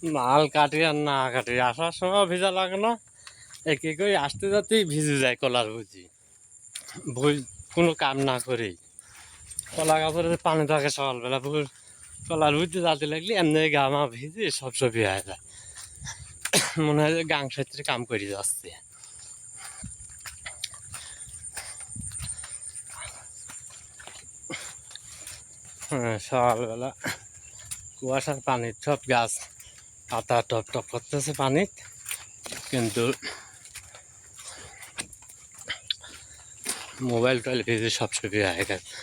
মাল কাটি আর না কাটি আসার সময় ভিজা লাগে না, একে করে আসতে যাতেই ভিজে যায় কলার বুঝি বই কোনো কাম না করেই কলা কাপড়ে পানি থাকে সকালবেলা কলার বুঝতে যাতে লাগলে এমনি গামা ভিজে সব সবই হয়ে যায়, মনে হয় যে গাং ক্ষেত্রে কাম করে যাচ্ছে। হ্যাঁ, সকালবেলা কুয়াশার পানির সব গাছ পাতা টপ টপ করতেছে পানি, কিন্তু মোবাইল টোবাইল ভিজে সব ছবি হয়ে গেছে।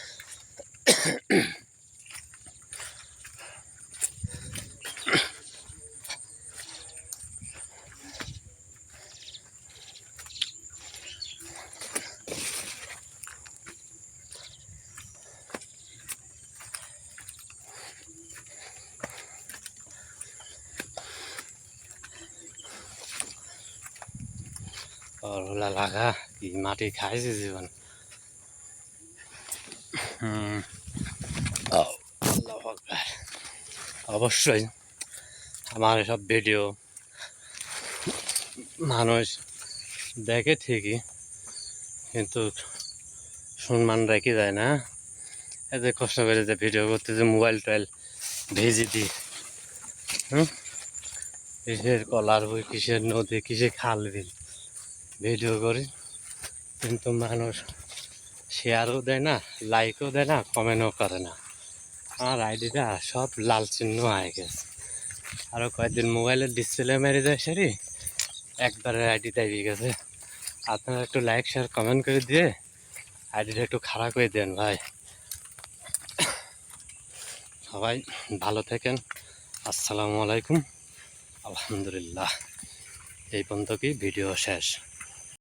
করলা লাগা কি মাটি খাইছে জীবন। আল্লাহু আকবার। অবশ্যই আমার এসব ভিডিও মানুষ দেখে ঠিকই, কিন্তু সম্মান রেখে যায় না। এত কষ্ট করে যে ভিডিও করতে যে মোবাইল টোবাইল ভেজে দিই, কিসের কলার বই, কিসের নদী, কিসের খাল বিল ভিডিও করি, কিন্তু মানুষ শেয়ারও দেয় না, লাইকও দেয় না, কমেন্টও করে না। আমার আইডিটা সব লাল চিহ্ন হয়ে গেছে। আরও কয়েকদিন মোবাইলের ডিসপ্লে মেরে যায় সেরি একবারে আইডিটা এগিয়ে গেছে। আপনারা একটু লাইক শেয়ার কমেন্ট করে দিয়ে আইডিটা একটু খারাপ করে দেন ভাই। সবাই ভালো থাকেন। আসসালামু আলাইকুম। আলহামদুলিল্লাহ, এই পর্যন্ত কি ভিডিও শেষ।